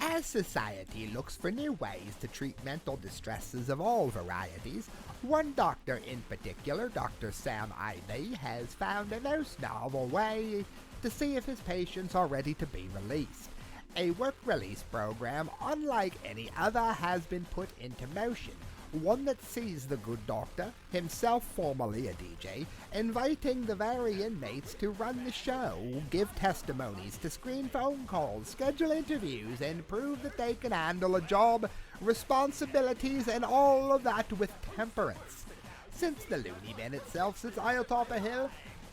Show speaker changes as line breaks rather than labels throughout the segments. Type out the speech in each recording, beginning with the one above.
As society looks for new ways to treat mental distresses of all varieties, one doctor in particular, Dr. Sam Ivey, has found a most novel way to see if his patients are ready to be released. A work release program unlike any other has been put into motion, one that sees the good doctor, himself formerly a DJ, inviting the very inmates to run the show, give testimonies, to screen phone calls, schedule interviews, and prove that they can handle a job, responsibilities, and all of that with temperance. Since the Looneybin itself sits high atop a hill,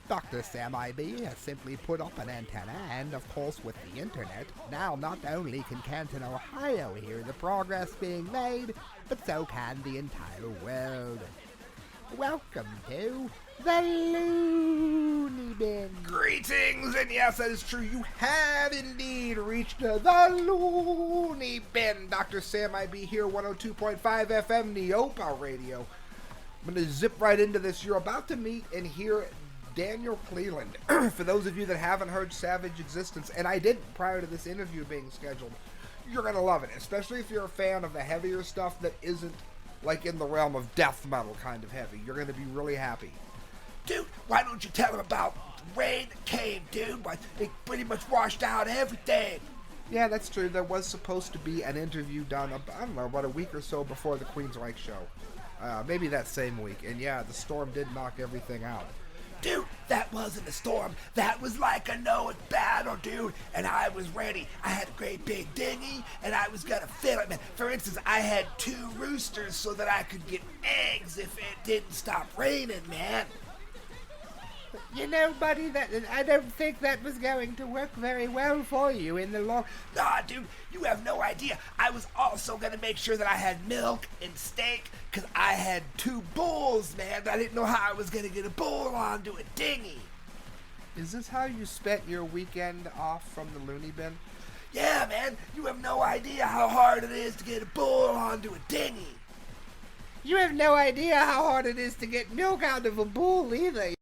Dr. Sam Ivey has simply put up an antenna, and of course with the internet, now not only can Canton, Ohio hear the progress being made, but so can the entire world. Welcome to the Looneybin.
Greetings, and yes, that is true. You have indeed reached the Looneybin. Dr. Sam Ivey here, 102.5 FM NEOPA radio. I'm going to zip right into this. You're about to meet and hear Daniel Cleland. For those of you that haven't heard Savage Existence, and I didn't prior to this interview being scheduled, you're going to love it, especially if you're a fan of the heavier stuff that isn't like in the realm of death metal kind of heavy. You're going to be really happy. Dude, why don't you tell him about the rain that came, dude? It pretty much washed out everything. Yeah, that's true. There was supposed to be an interview done, I don't know, about a week or so before the Queensryche show. Maybe that same week. And yeah, the storm did knock everything out. Dude, that wasn't a storm. That was like a Noahic battle, dude. And I was ready. I had a great big dinghy, and I was gonna fill it, man. For instance, I had 2 roosters so that I could get eggs if it didn't stop raining, man.
You know, buddy, that I don't think that was going to work very well for you in the long...
Nah, dude, you have no idea. I was also gonna make sure that I had milk and steak, because I had 2 bulls, man. I didn't know how I was gonna get a bull onto a dinghy. Is this how you spent your weekend off from the Looneybin? Yeah, man, you have no idea how hard it is to get a bull onto a dinghy.
You have no idea how hard it is to get milk out of a bull either.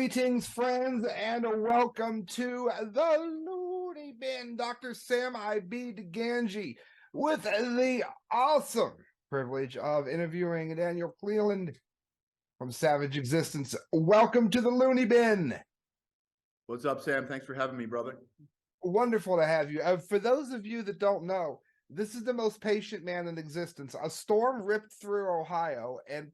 Greetings, friends, and welcome to the Looneybin. Dr. Sam DiGangi with the awesome privilege of interviewing Daniel Cleland from Savage Existence. Welcome to the Looneybin.
What's up, Sam? Thanks for having me, brother.
Wonderful to have you. For those of you that don't know, this is the most patient man in existence. A storm ripped through Ohio and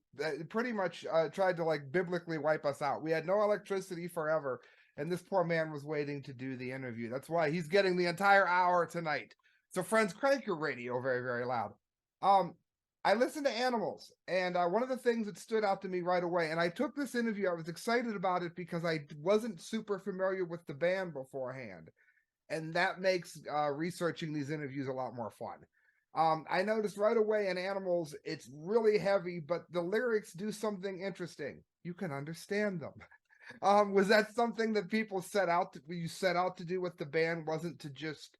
pretty much tried to like biblically wipe us out. We had no electricity forever, and this poor man was waiting to do the interview. That's why he's getting the entire hour tonight. So friends, crank your radio very, very loud. I listen to animals, and one of the things that stood out to me right away, and I took this interview, I was excited about it because I wasn't super familiar with the band beforehand. And that makes researching these interviews a lot more fun. I noticed right away in Animals, it's really heavy, but the lyrics do something interesting. You can understand them. Was that something that people set out to do with the band? Wasn't to just,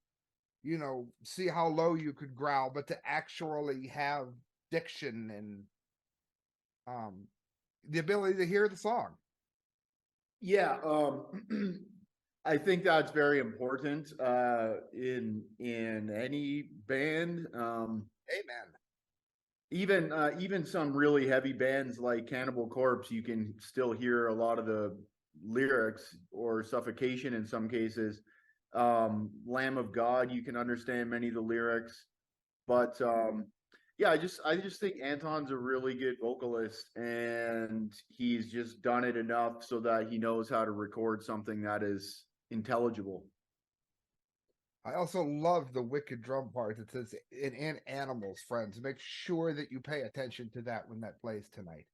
see how low you could growl, but to actually have diction and the ability to hear the song?
Yeah. I think that's very important in any band.
Amen.
Even some really heavy bands like Cannibal Corpse, you can still hear a lot of the lyrics, or Suffocation in some cases. Lamb of God, you can understand many of the lyrics, but yeah, I just think Anton's a really good vocalist, and he's just done it enough so that he knows how to record something that is intelligible.
I also love the wicked drum part that says in Animals, friends. Make sure that you pay attention to that when that plays tonight.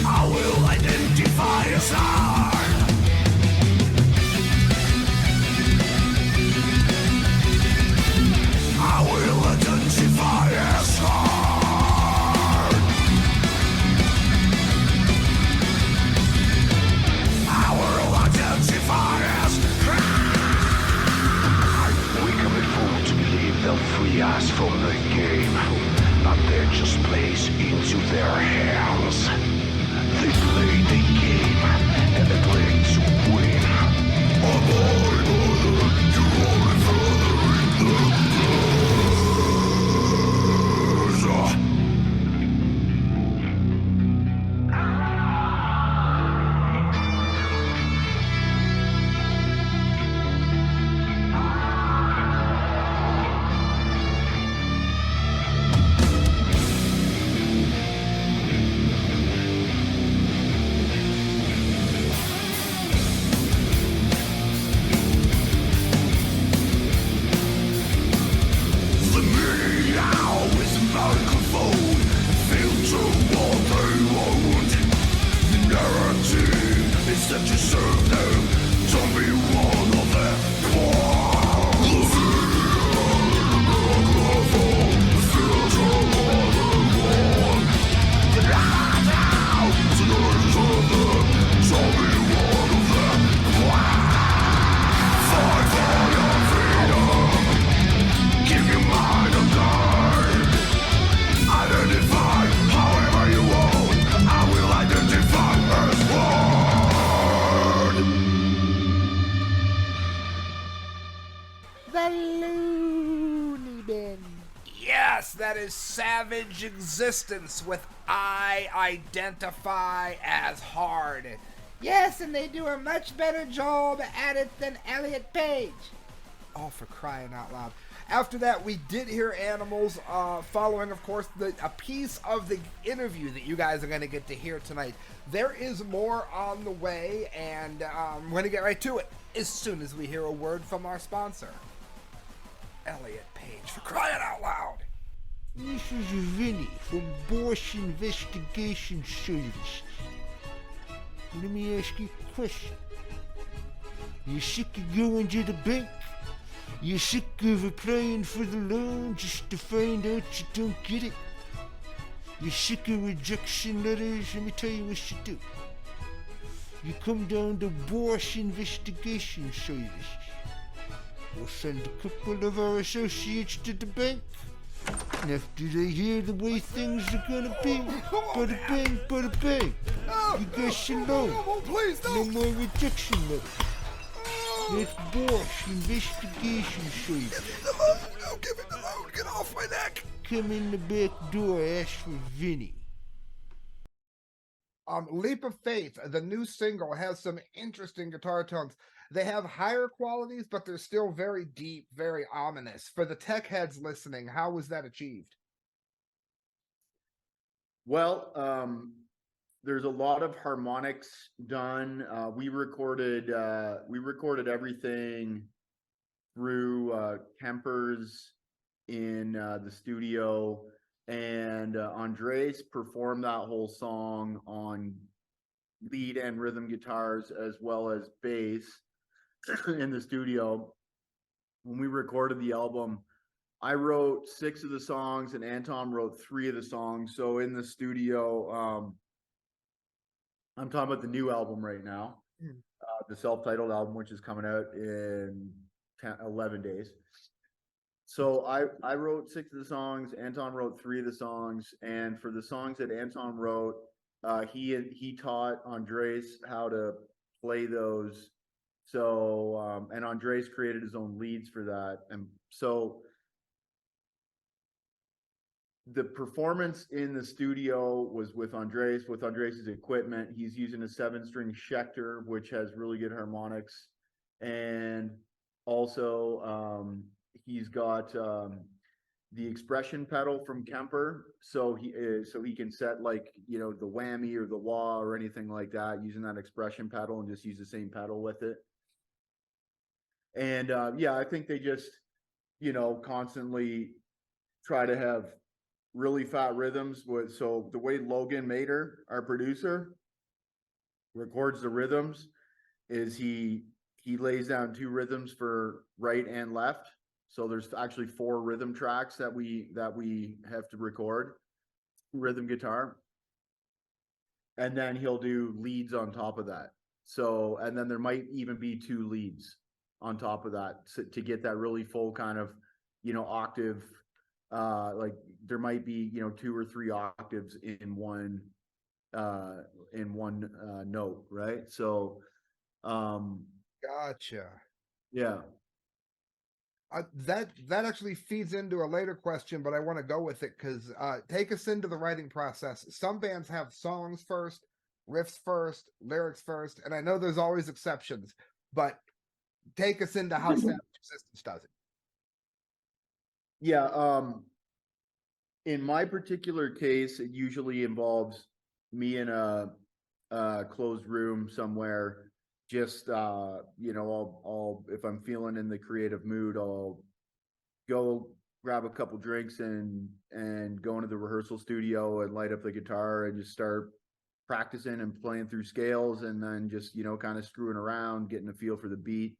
I will identify as I
The Looneybin.
Yes, that is Savage Existence with I Identify as Hard.
Yes, and they do a much better job at it than Elliot Page.
Oh, for crying out loud. After that, we did hear Animals, following, of course, a piece of the interview that you guys are going to get to hear tonight. There is more on the way, and we're going to get right to it as soon as we hear a word from our sponsor. Elliot Page, for crying out loud.
This is Vinny from Bosch Investigation Services. Let me ask you a question. You sick of going to the bank? You sick of applying for the loan just to find out you don't get it? You sick of rejection letters? Let me tell you what you do. You come down to Bosch Investigation Services. We'll send a couple of our associates to the bank. And after they hear the way things are gonna be, bada bang, bada bang, you get your loan. No more rejection letters. It's Bosch Investigation Services.
The loan! No, give me the loan! Get off my neck!
Come in the back door, ask for Vinny.
Leap of Faith, the new single, has some interesting guitar tones. They have higher qualities, but they're still very deep, very ominous. For the tech heads listening, how was that achieved?
Well, there's a lot of harmonics done. We recorded everything through Kemper's in the studio, and Andres performed that whole song on lead and rhythm guitars as well as bass in the studio. When we recorded the album, I wrote 6 of the songs and Anton wrote 3 of the songs. So in the studio, I'm talking about the new album right now, the self-titled album, which is coming out in 11 days. So I wrote 6 of the songs. Anton wrote 3 of the songs, and for the songs that Anton wrote, he taught Andres how to play those. So and Andres created his own leads for that, and so the performance in the studio was with Andres's equipment. He's using a 7-string Schecter, which has really good harmonics, and also he's got the expression pedal from Kemper, so he can set, like, you know, the whammy or the wah or anything like that using that expression pedal, and just use the same pedal with it. And yeah, I think they just, you know, constantly try to have really fat rhythms. So the way Logan Mater, our producer, records the rhythms is he lays down 2 rhythms for right and left. So there's actually 4 rhythm tracks that we have to record, rhythm guitar, and then he'll do leads on top of that. So, and then there might even be 2 leads on top of that to get that really full kind of, you know, octave. Like there might be, you know, 2 or 3 octaves in one note, right? So
Gotcha.
yeah.
That actually feeds into a later question, but I want to go with it because take us into the writing process. Some bands have songs first, riffs first, lyrics first, and I know there's always exceptions, but take us into how Savage Existence does it.
Yeah, in my particular case, it usually involves me in a closed room somewhere. Just you know, I'll if I'm feeling in the creative mood, I'll go grab a couple drinks and go into the rehearsal studio and light up the guitar and just start practicing and playing through scales, and then just, you know, kind of screwing around, getting a feel for the beat,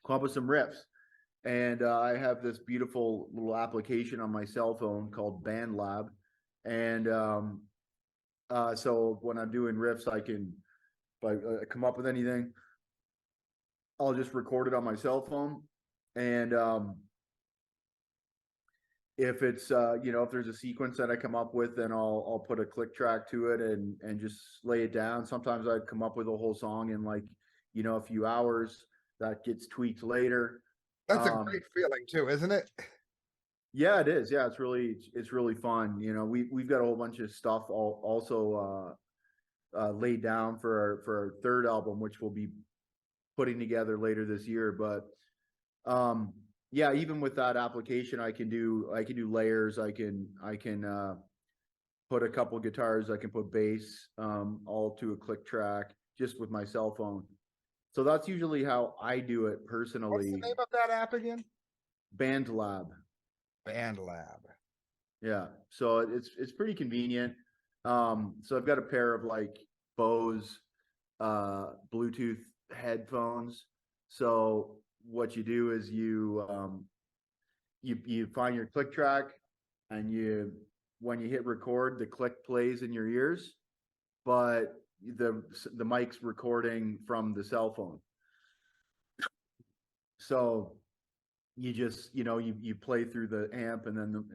come up with some riffs. And I have this beautiful little application on my cell phone called BandLab. And so when I'm doing riffs, I can, if I come up with anything, I'll just record it on my cell phone. And if it's you know, if there's a sequence that I come up with, then I'll put a click track to it and just lay it down. Sometimes I come up with a whole song in, like, you know, a few hours. That gets tweaked later.
That's a great feeling too, isn't it?
Yeah, it is. Yeah, it's really fun. You know, we've got a whole bunch of stuff also laid down for our third album, which we'll be putting together later this year. But yeah, even with that application, I can do layers. I can put a couple guitars. I can put bass, all to a click track just with my cell phone. So that's usually how I do it personally.
What's the name of that app again?
BandLab.
BandLab.
Yeah. So it's pretty convenient. So I've got a pair of like Bose Bluetooth headphones. So what you do is you find your click track, and when you hit record, the click plays in your ears, but the mic's recording from the cell phone. So you just, you know, you play through the amp, and then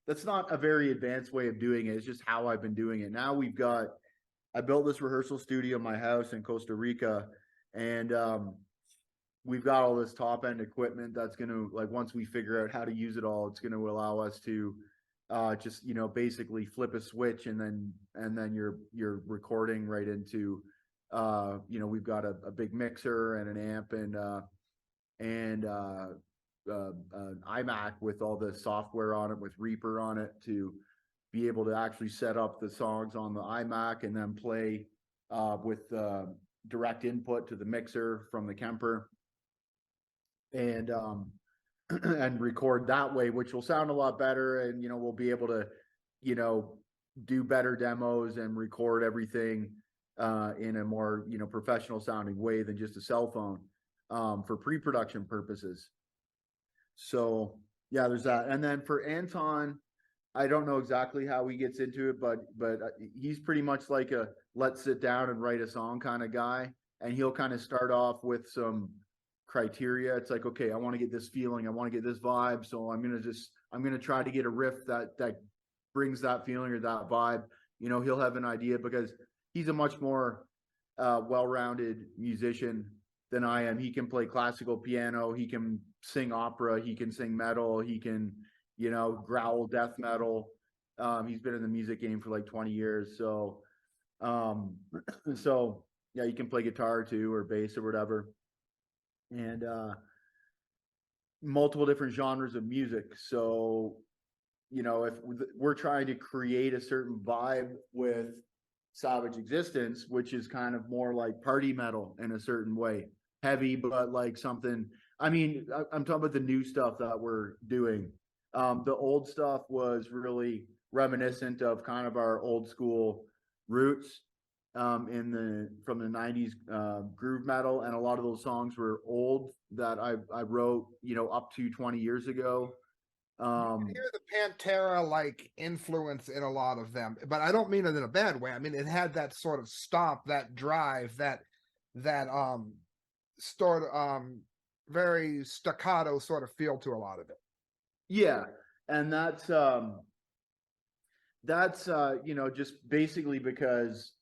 that's not a very advanced way of doing it. It's just how I've been doing it. Now I built this rehearsal studio in my house in Costa Rica, and we've got all this top end equipment that's going to, like, once we figure out how to use it all, it's going to allow us to just, you know, basically flip a switch, and then you're recording right into, you know, we've got a big mixer and an amp and an iMac with all the software on it, with Reaper on it, to be able to actually set up the songs on the iMac and then play with direct input to the mixer from the Kemper, and and record that way, which will sound a lot better. And, you know, we'll be able to, you know, do better demos and record everything in a more, you know, professional sounding way than just a cell phone for pre-production purposes. So yeah, there's that. And then for Anton, I don't know exactly how he gets into it, but he's pretty much like a let's sit down and write a song kind of guy. And he'll kind of start off with some criteria. It's like, okay, I want to get this feeling, I want to get this vibe, so I'm gonna try to get a riff that brings that feeling or that vibe. You know, he'll have an idea because he's a much more well-rounded musician than I am. He can play classical piano, he can sing opera, he can sing metal, he can, you know, growl death metal. He's been in the music game for like 20 years. So so yeah, you can play guitar too, or bass or whatever. And multiple different genres of music. So, you know, if we're trying to create a certain vibe with Savage Existence, which is kind of more like party metal in a certain way, heavy, but like something, I mean, I'm talking about the new stuff that we're doing. The old stuff was really reminiscent of kind of our old school roots from the 90s groove metal, and a lot of those songs were old that I wrote, you know, up to 20 years ago.
You can hear the Pantera like influence in a lot of them, but I don't mean it in a bad way. I mean, it had that sort of stomp, that drive, that sort of very staccato sort of feel to a lot of it.
Yeah, and that's you know, just basically because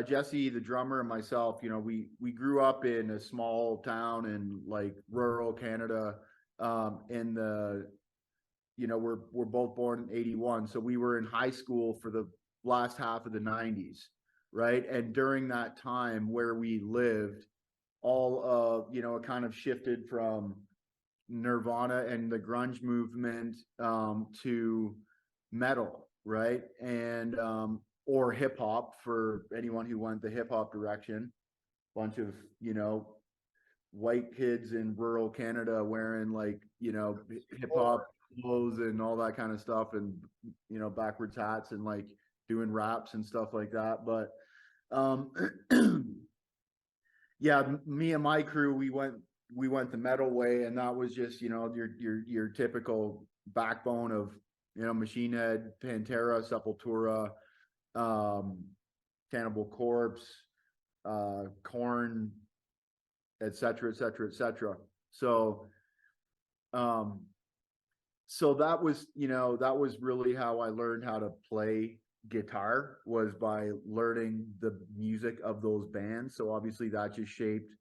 Jesse, the drummer, and myself, you know, we grew up in a small town in like rural Canada. In the, you know, we're both born in 81, so we were in high school for the last half of the 90s, right? And during that time where we lived, all of, you know, it kind of shifted from Nirvana and the grunge movement to metal, right? And or hip hop, for anyone who went the hip hop direction. Bunch of, you know, white kids in rural Canada wearing like, you know, hip hop clothes and all that kind of stuff, and, you know, backwards hats, and like doing raps and stuff like that. But yeah, me and my crew, we went the metal way, and that was just, you know, your typical backbone of, you know, Machine Head, Pantera, Sepultura, Cannibal Corpse, Korn, et cetera, et cetera, et cetera. So so that was, you know, that was really how I learned how to play guitar, was by learning the music of those bands. So obviously that just shaped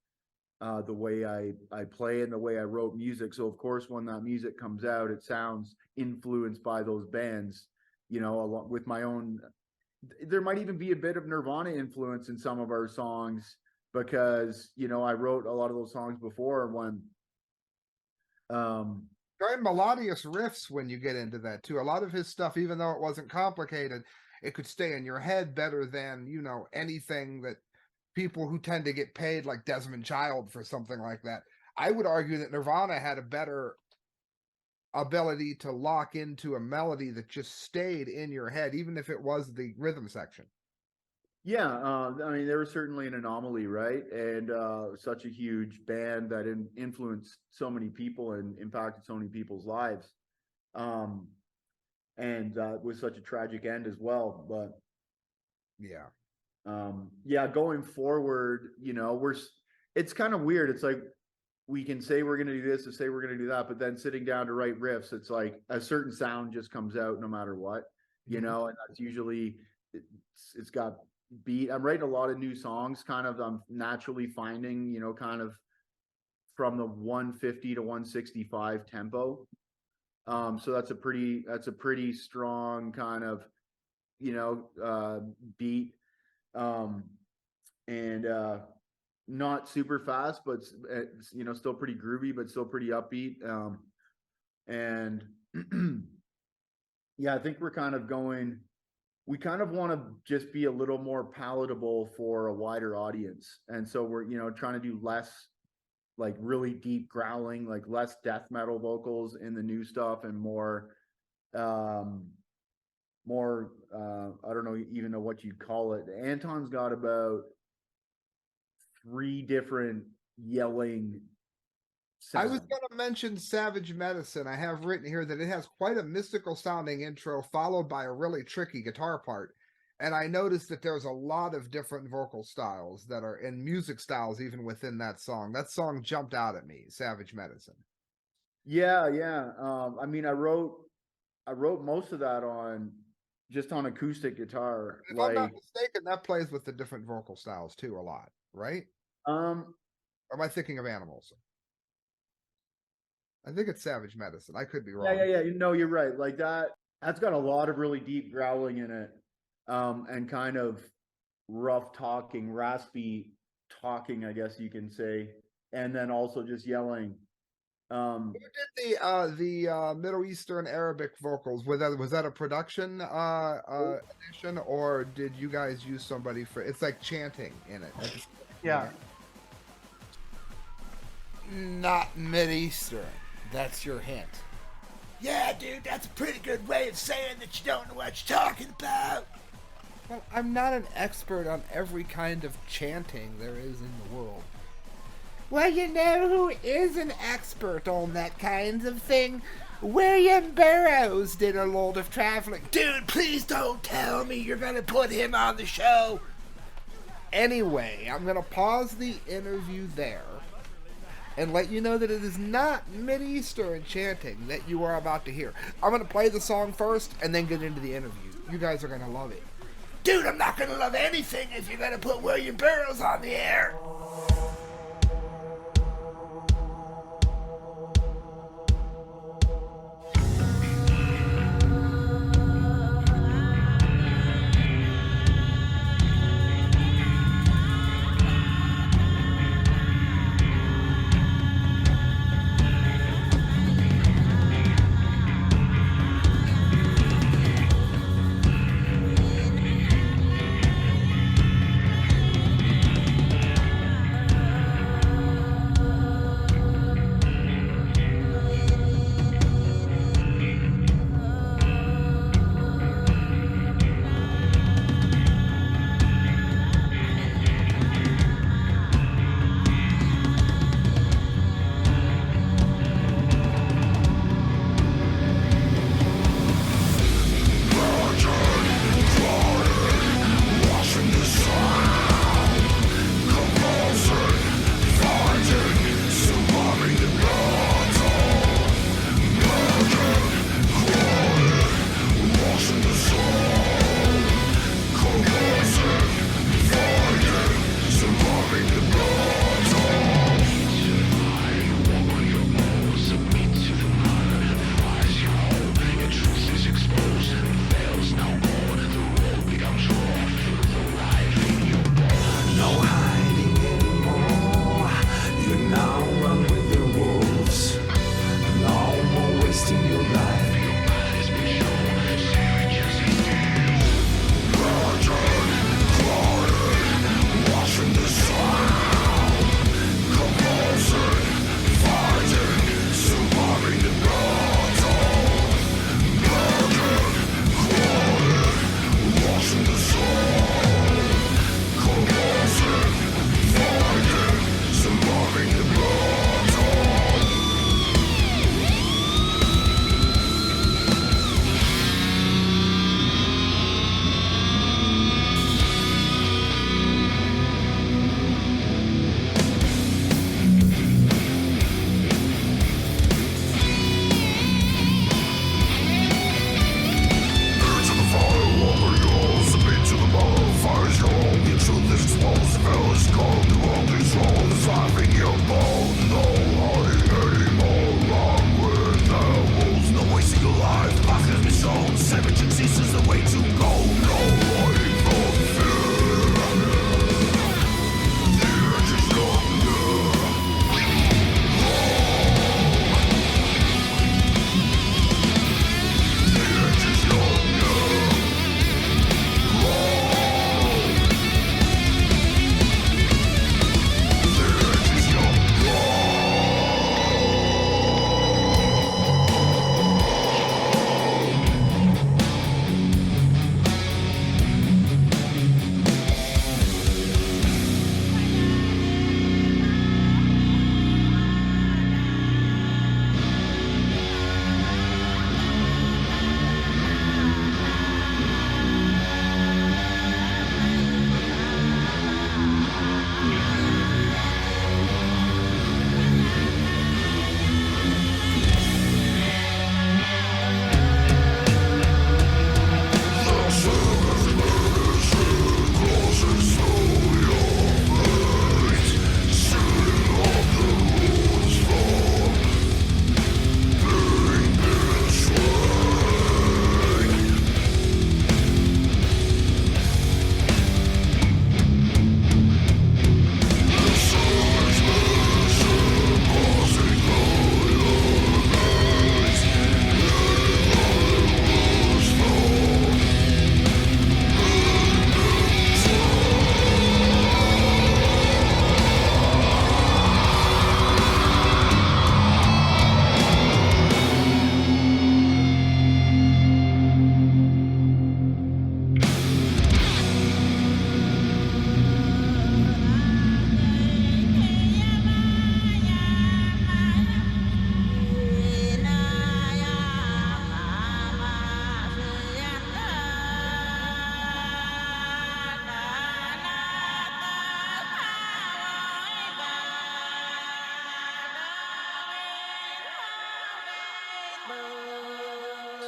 the way I play and the way I wrote music. So of course, when that music comes out, it sounds influenced by those bands, you know, along with my own. There might even be a bit of Nirvana influence in some of our songs, because, you know, I wrote a lot of those songs before when
very melodious riffs when you get into that too. A lot of his stuff, even though it wasn't complicated, it could stay in your head better than, you know, anything that people who tend to get paid like Desmond Child for something like that. I would argue that Nirvana had a better ability to lock into a melody that just stayed in your head, even if it was the rhythm section.
Yeah, I mean, they were certainly an anomaly, right? And such a huge band that influenced so many people and impacted so many people's lives. And with such a tragic end as well. But yeah, going forward, you know, it's kind of weird. It's like, we can say we're going to do this and say we're going to do that, but then sitting down to write riffs, it's like a certain sound just comes out no matter what, you know, and that's usually, it's got beat. I'm writing a lot of new songs, kind of, I'm naturally finding, you know, kind of from the 150 to 165 tempo. So that's a pretty strong kind of, you know, beat, and not super fast, but it's, you know, still pretty groovy, but still pretty upbeat. And yeah, I think we kind of want to just be a little more palatable for a wider audience. And so we're, you know, trying to do less like really deep growling, like less death metal vocals in the new stuff, and more, I don't know, even know what you'd call it. Anton's got about 3 different yelling sounds.
I was going to mention Savage Medicine. I have written here that it has quite a mystical sounding intro followed by a really tricky guitar part. And I noticed that there's a lot of different vocal styles that are in music styles even within that song. That song jumped out at me, Savage Medicine.
Yeah. I mean, I wrote most of that on acoustic guitar.
If I'm not mistaken, that plays with the different vocal styles too a lot, right? Or am I thinking of Animals? I think it's Savage Medicine. I could be wrong.
Yeah. No, you're right. Like that's got a lot of really deep growling in it, and kind of rough talking, raspy talking, I guess you can say, and then also just yelling.
Who did the Middle Eastern Arabic vocals? Was that a production edition, or did you guys use somebody for? It's like chanting in it.
Yeah.
Not Mid-Eastern. That's your hint. Yeah, dude, that's a pretty good way of saying that you don't know what you're talking about. Well, I'm not an expert on every kind of chanting there is in the world. Well, you know who is an expert on that kind of thing? William Burroughs did a lot of traveling. Dude, please don't tell me you're going to put him on the show. Anyway, I'm going to pause the interview there and let you know that it is not Mid-Eastern chanting that you are about to hear. I'm going to play the song first and then get into the interview. You guys are going to love it. Dude, I'm not going to love anything if you're going to put William Burroughs on the air.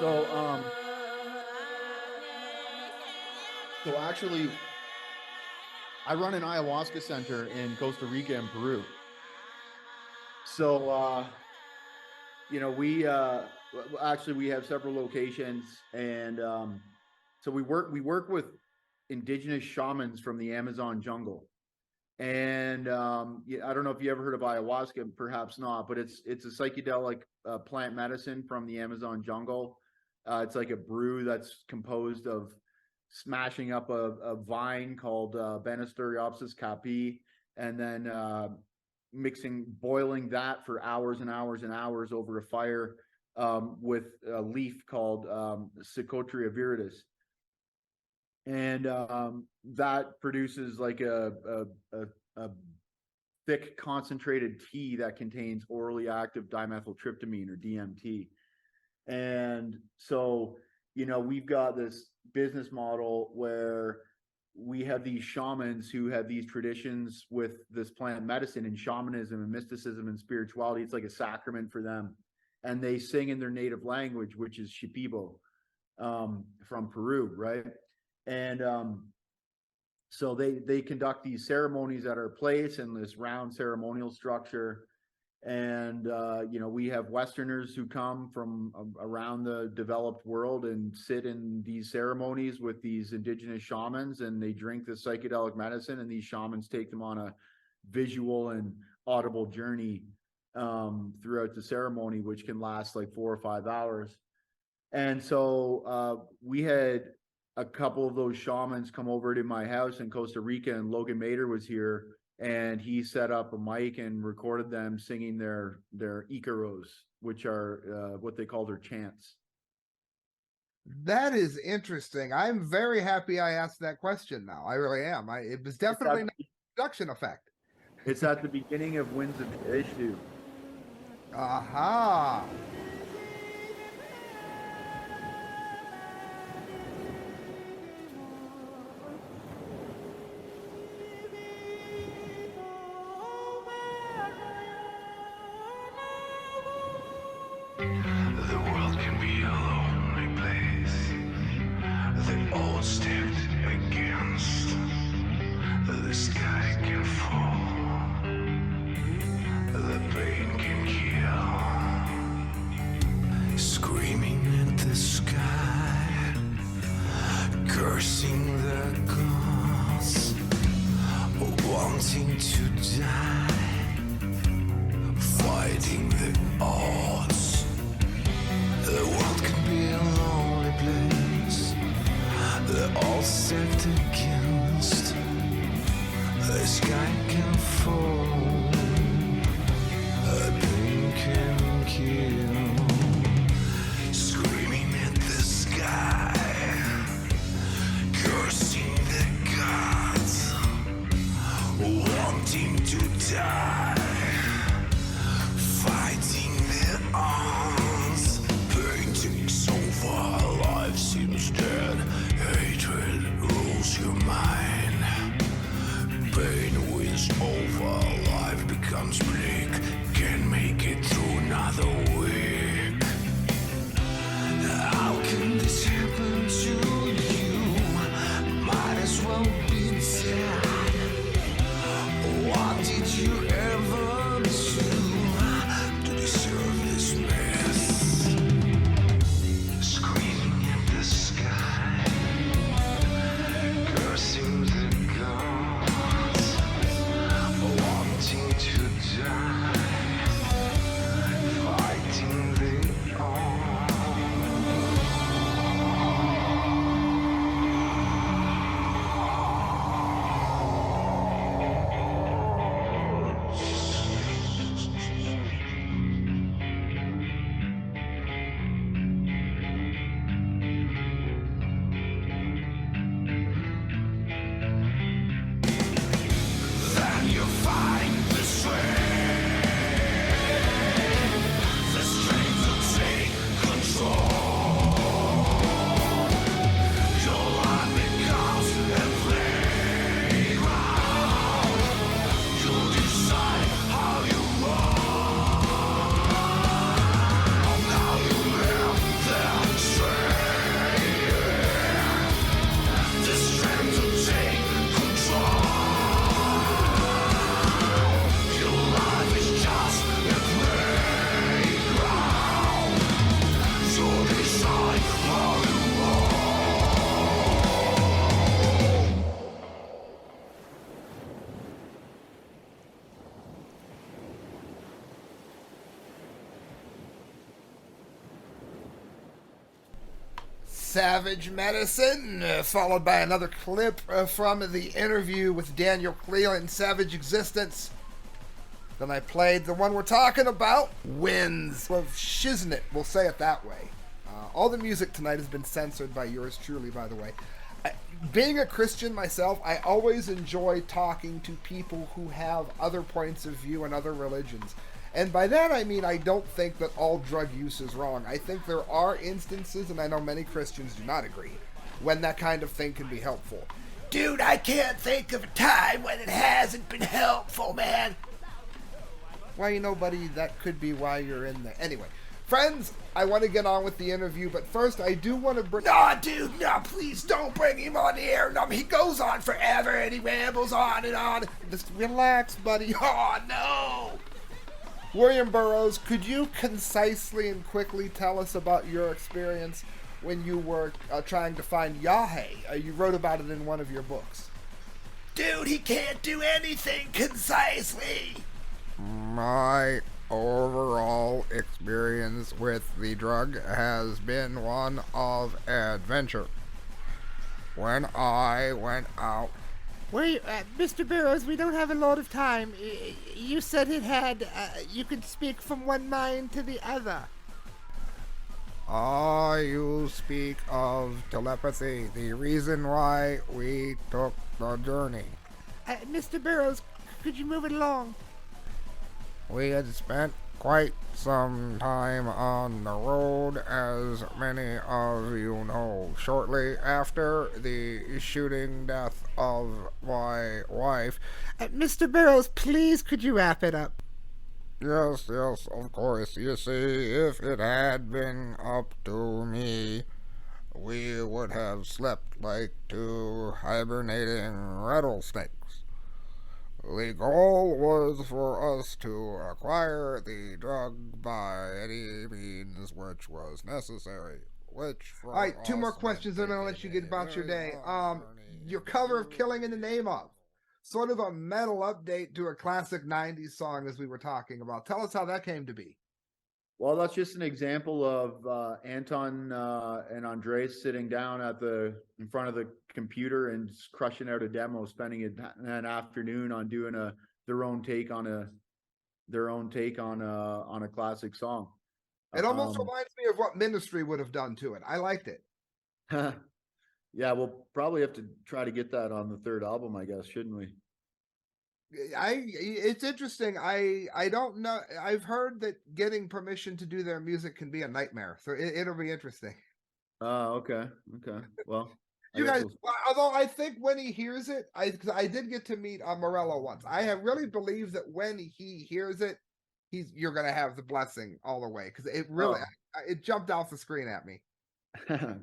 So, so actually, I run an ayahuasca center in Costa Rica and Peru. So, we actually we have several locations, and so we work with indigenous shamans from the Amazon jungle. And I don't know if you ever heard of ayahuasca, perhaps not, but it's a psychedelic plant medicine from the Amazon jungle. It's like a brew that's composed of smashing up a vine called Banisteriopsis capi, and then boiling that for hours and hours and hours over a fire with a leaf called Psychotria viridis. And that produces like a thick concentrated tea that contains orally active dimethyltryptamine, or DMT. And so, we've got this business model where we have these shamans who have these traditions with this plant medicine and shamanism and mysticism and spirituality. It's like a sacrament for them. And they sing in their native language, which is Shipibo, from Peru, right? And so they conduct these ceremonies at our place in this round ceremonial structure. And we have Westerners who come from around the developed world and sit in these ceremonies with these indigenous shamans, and they drink this psychedelic medicine, and these shamans take them on a visual and audible journey throughout the ceremony, which can last like 4 or 5 hours. And so we had a couple of those shamans come over to my house in Costa Rica, and Logan Mader was here, and he set up a mic and recorded them singing their Icaros, which are what they call their chants.
That is interesting. I'm very happy I asked that question now. I really am. It was definitely not a production effect.
It's at the beginning of Winds of Issue.
Aha.
The world can be a lonely place. The odds stacked against. The sky can fall. The pain can kill. Screaming at the sky, cursing the gods, wanting to die, fighting the odds. The world can be a lonely place. They're all stacked against. The sky can fall. A pain can kill. Screaming at the sky, cursing the gods, wanting to die, fighting the odds. Pain takes over, life seems dead. Hatred rules your mind. Pain wins over, life becomes bleak. Can't make it through another week. How can this happen to you? Might as well be dead. What did you ever do to deserve this mess? Screaming at the sky, cursing the gods, wanting to die, fighting
Savage Medicine, followed by another clip from the interview with Daniel Cleland, Savage Existence. Then I played the one we're talking about, Winds of Shiznit, we'll say it that way. All the music tonight has been censored by yours truly, by the way. Being a Christian myself, I always enjoy talking to people who have other points of view and other religions. And by that I mean I don't think that all drug use is wrong. I think there are instances, and I know many Christians do not agree, when that kind of thing can be helpful. Dude, I can't think of a time when it hasn't been helpful, man. Well, you know, buddy, that could be why you're in there. Anyway, friends, I want to get on with the interview, but first I do want to bring... No, dude, no, please don't bring him on the air. No, he goes on forever and he rambles on and on. Just relax, buddy. Oh, no. William Burroughs, could you concisely and quickly tell us about your experience when you were trying to find Yahweh? You wrote about it in one of your books. Dude, he can't do anything concisely.
My overall experience with the drug has been one of adventure. When I went out...
Wait, Mr. Burroughs, we don't have a lot of time. You said it had, you could speak from one mind to the other.
You speak of telepathy, the reason why we took the journey.
Mr. Burroughs, could you move it along?
We had spent quite some time on the road, as many of you know. Shortly after the shooting death of my wife...
Mr. Burroughs, please, could you wrap it up?
Yes, of course. You see, if it had been up to me, we would have slept like two hibernating rattlesnakes. The goal was for us to acquire the drug by any means which was necessary. All
right, two more questions, and then I'll let you get about your day. Your cover of Killing in the Name Of. Sort of a metal update to a classic 90s song, as we were talking about. Tell us how that came to be.
Well, that's just an example of Anton and Andres sitting down in front of the computer and just crushing out a demo, spending an afternoon on doing their own take on a classic song.
It almost reminds me of what Ministry would have done to it. I liked it.
Yeah, we'll probably have to try to get that on the third album, I guess, shouldn't we?
It's interesting. I don't know. I've heard that getting permission to do their music can be a nightmare, so it'll be interesting.
Okay. Well,
you guys, although I think when he hears it, because I did get to meet Morello once. I have really believed that when he hears it, you're gonna have the blessing all the way, because it really it jumped off the screen at me.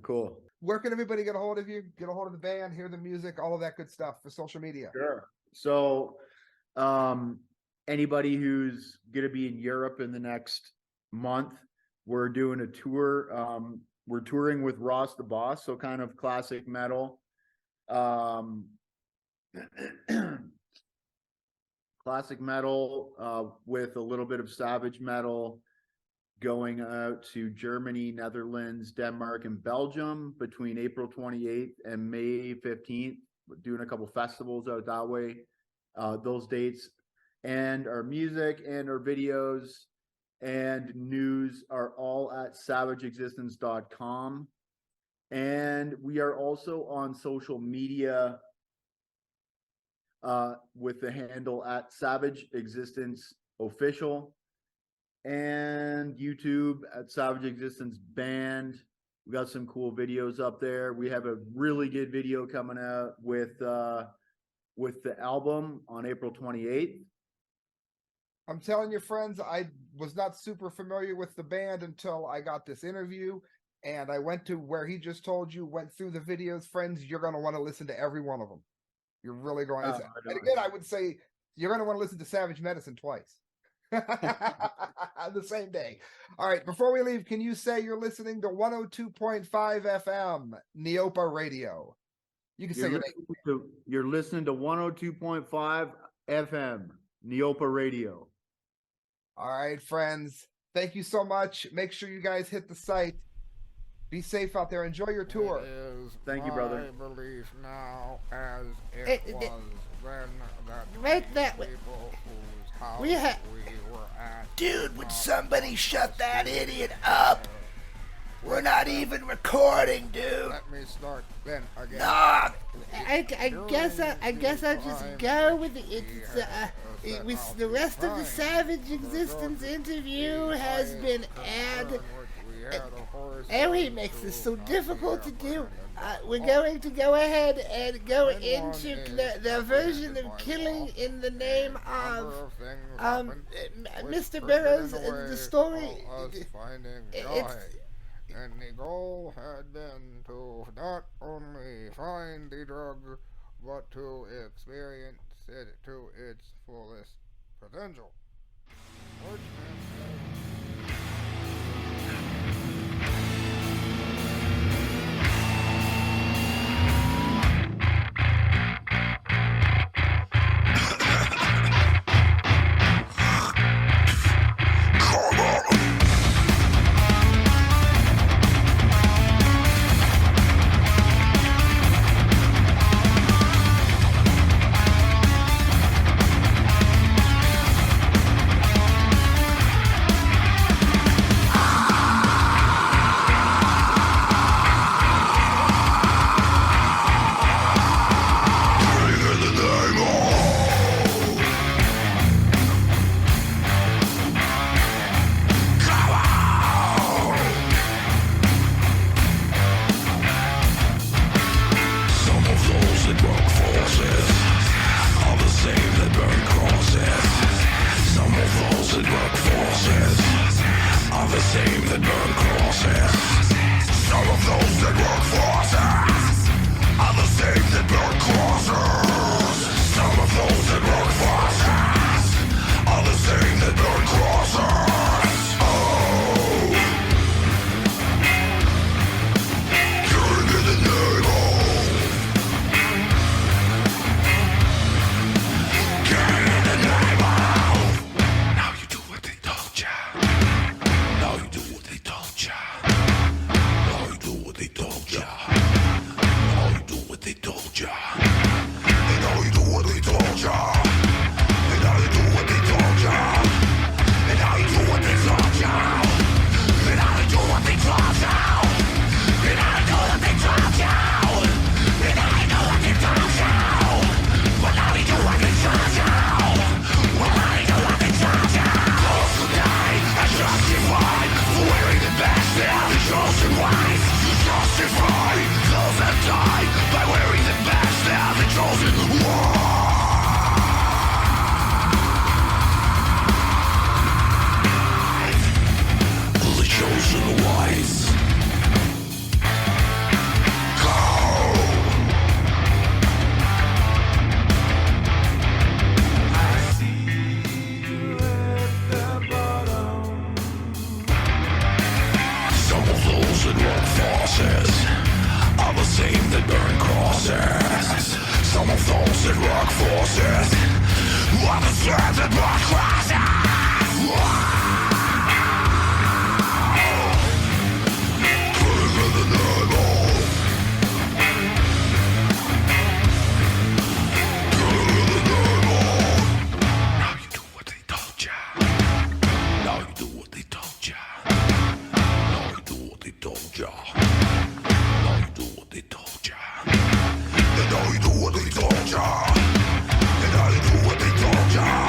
Cool.
Where can everybody get a hold of you? Get a hold of the band, hear the music, all of that good stuff for social media.
Sure. So, anybody who's going to be in Europe in the next month, we're doing a tour. We're touring with Ross the Boss, so kind of classic metal. Classic metal with a little bit of savage metal, going out to Germany, Netherlands, Denmark, and Belgium between April 28th and May 15th. We're doing a couple festivals out that way. Those dates and our music and our videos and news are all at savageexistence.com. And we are also on social media with the handle at Savage Existence Official, and YouTube at Savage Existence Band. We got some cool videos up there. We have a really good video coming out with the album on April 28th.
I'm telling you, friends, I was not super familiar with the band until I got this interview, and I went to where he just told you, went through the videos. Friends, you're going to want to listen to every one of them. You're really going to. And again, I would say you're going to want to listen to Savage Medicine twice. The same day. All right, before we leave, can you say you're listening to 102.5 FM NEOPA Radio? You can say your name.
You're listening to 102.5 FM NEOPA Radio.
All right, friends. Thank you so much. Make sure you guys hit the site. Be safe out there. Enjoy your tour.
Thank you, brother.
My belief now, as
Eh,
it
eh,
was then, that
right that way.
people whose house
We ha-
we were at.
Dude, would somebody shut that idiot up? We're not even recording, dude.
Let me start then again.
Nah.
I guess I'll just go with it. It was the rest of the Savage Existence interview has been ad. Oh, he makes this so difficult to do. We're going to go ahead and go into the version of killing in the name of Mr. Burroughs. The story.
And the goal had been to not only find the drug, but to experience it to its fullest potential.
And now you do what they told ya.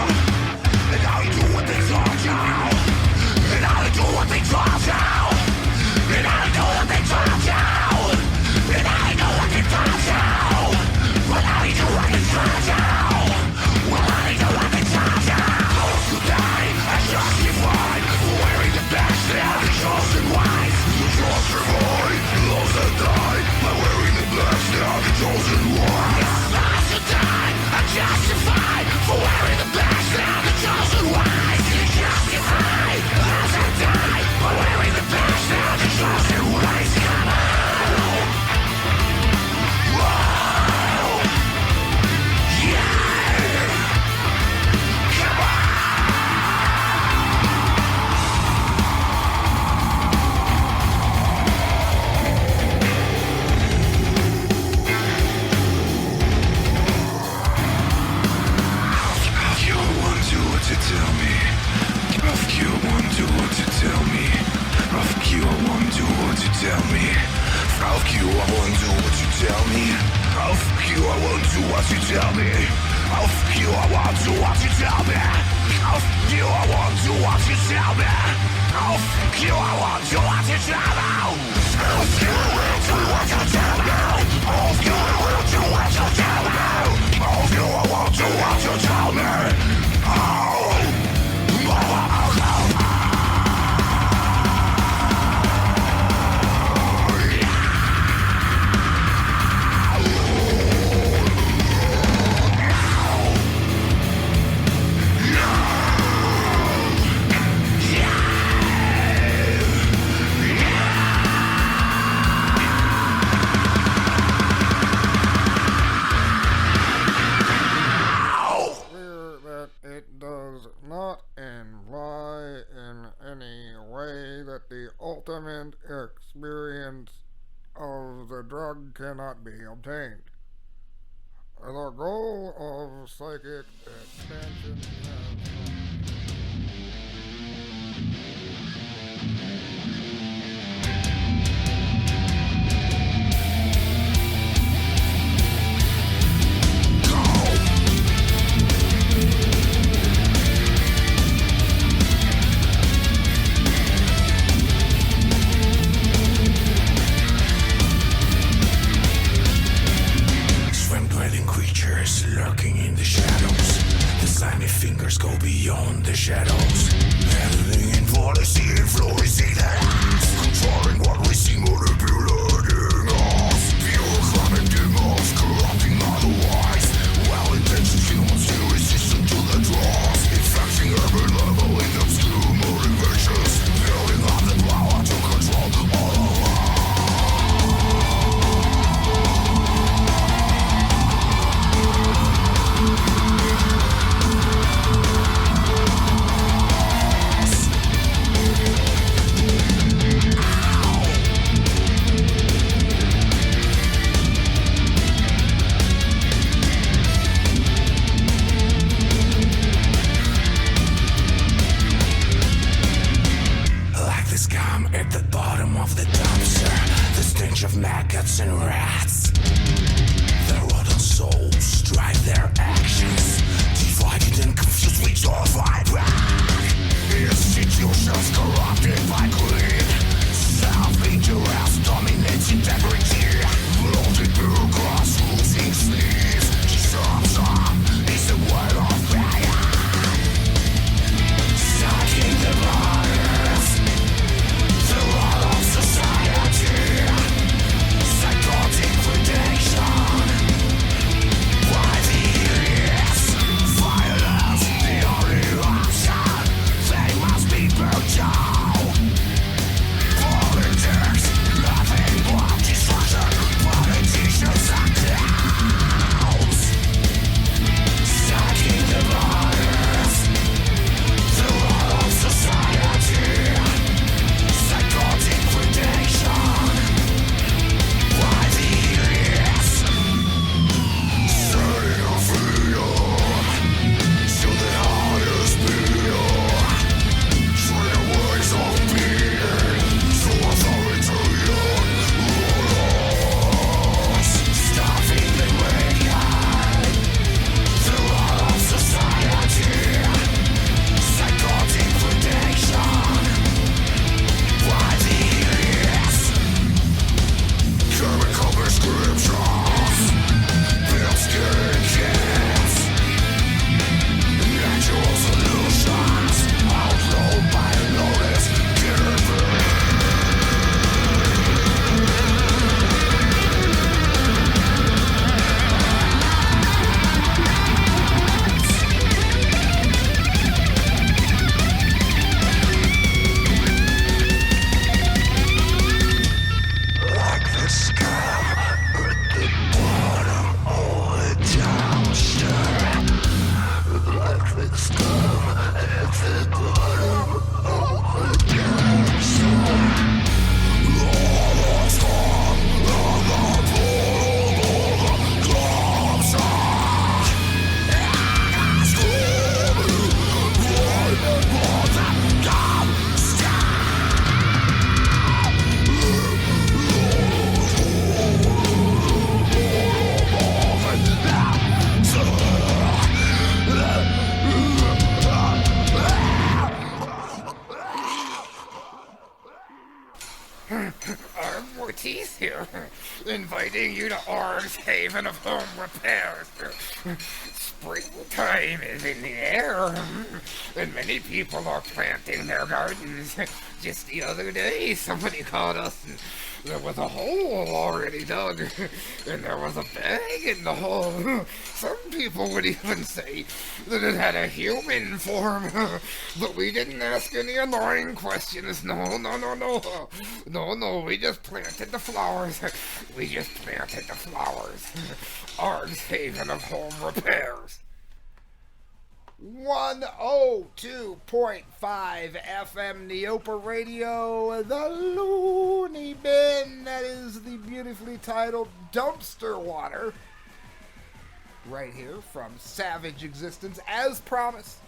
It does not imply in any way that the ultimate experience of the drug cannot be obtained. The goal of psychic expansion has
creatures lurking in the shadows. The slimy fingers go beyond the shadows. Handling in policy, influencing the lives. Controlling what we see, manipulating us. Pure chronic demons, corrupting otherwise. Well-intentioned humans still resistant to the draws. Infecting every level in obscure motivations. Building up the power to control all of us. Scum at the bottom of the dumpster, the stench of maggots and rats. Their rotten souls drive their actions, divided and confused, we all fight back. Institutions corrupted by greed, self-interest dominates integrity. Bloated bureaucrats losing sleeves, disruption is the word of fire. Sucking the waters, the rot of society, psychotic predation. Why the idiots? Violence, the only option. They must be burnt down. Politics, nothing but destruction. Politicians and clowns, sucking the waters, the rot of society, psychotic predation. Why the idiots? Setting our freedom to the highest bidder. Train ways of being to authoritarian rulers. Stopping the wicked, the rot of society, psychotic predation. Why the idiots? Chemical prescriptions, pill-skin kids, natural solutions, outlawed by notice givers. Like the scum at the bottom of the dumpster. Like the scum at the bottom of the dumpster. All the scum at the bottom of the dumpster.
here, inviting you to Orange Haven of Home Repairs. Springtime is in the air, and many people are planting their gardens. Just the other day, somebody called us, and there was a hole already dug, and there was a bag in the hole. Some people would even say that it had a human form, but we didn't ask any annoying questions. No, we just planted the flowers. Orange Haven of Home Repairs.
102.5 FM NEOPA Radio, the Looneybin. That is the beautifully titled Dumpster Water. Right here from Savage Existence, as promised.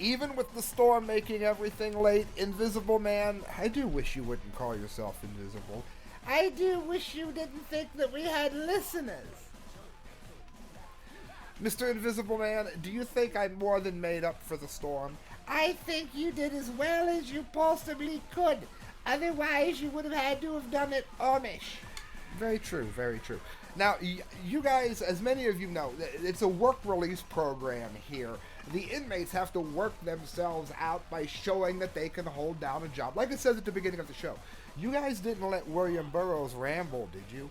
Even with the storm making everything late, Invisible Man, I do wish you wouldn't call yourself invisible.
I do wish you didn't think that we had listeners.
Mr. Invisible Man, do you think I more than made up for the storm?
I think you did as well as you possibly could. Otherwise, you would have had to have done it Amish.
Very true, very true. Now, you guys, as many of you know, it's a work release program here. The inmates have to work themselves out by showing that they can hold down a job. Like it says at the beginning of the show, you guys didn't let William Burroughs ramble, did you?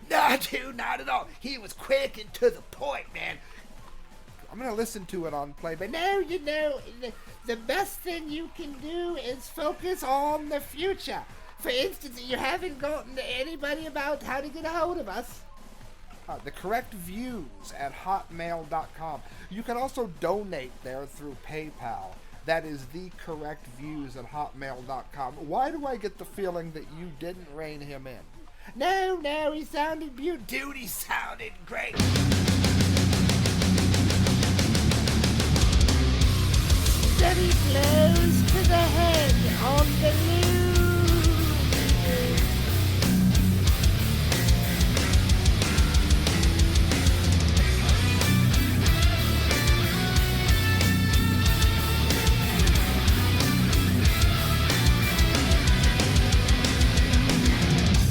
No, dude, not at all. He was quick and to the point, man.
I'm going to listen to it on play, but
No, you know, the best thing you can do is focus on the future. For instance, you haven't gotten to anybody about how to get a hold of us.
The correct views at hotmail.com. You can also donate there through PayPal. That is the correct views at hotmail.com. Why do I get the feeling that you didn't rein him in?
No, he sounded beautiful.
Dude, he sounded great.
Steady blows to the head on the loom.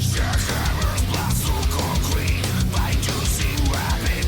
Jackhammers blast through concrete by juicy rapid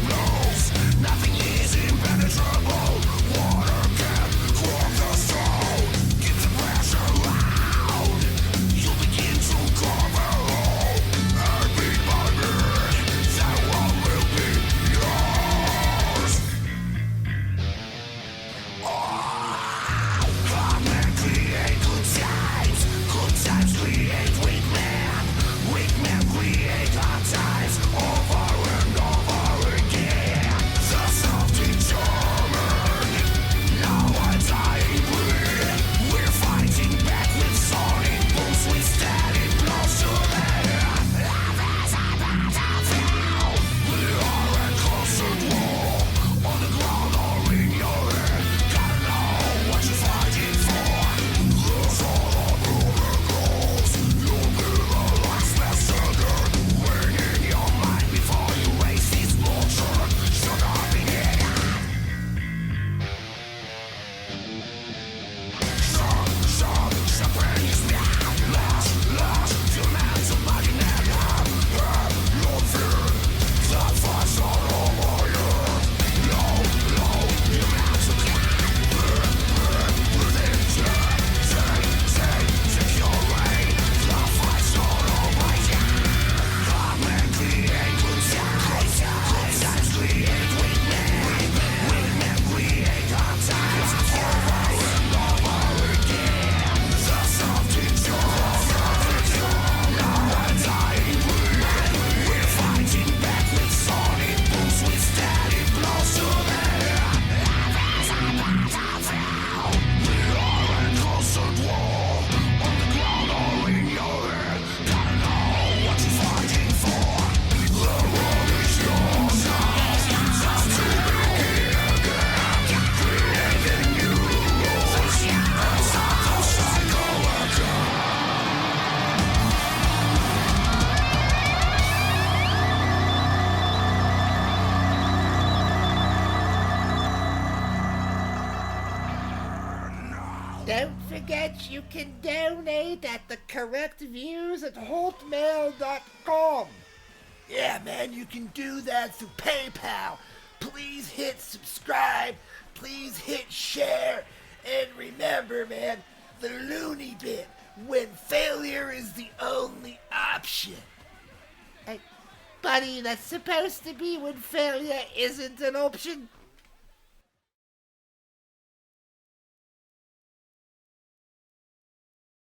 Don't forget you can donate at the correctviews@hotmail.com.
Yeah, man, you can do that through PayPal. Please hit subscribe. Please hit share. And remember, man, the Looneybin, when failure is the only option.
Buddy, that's supposed to be when failure isn't an option.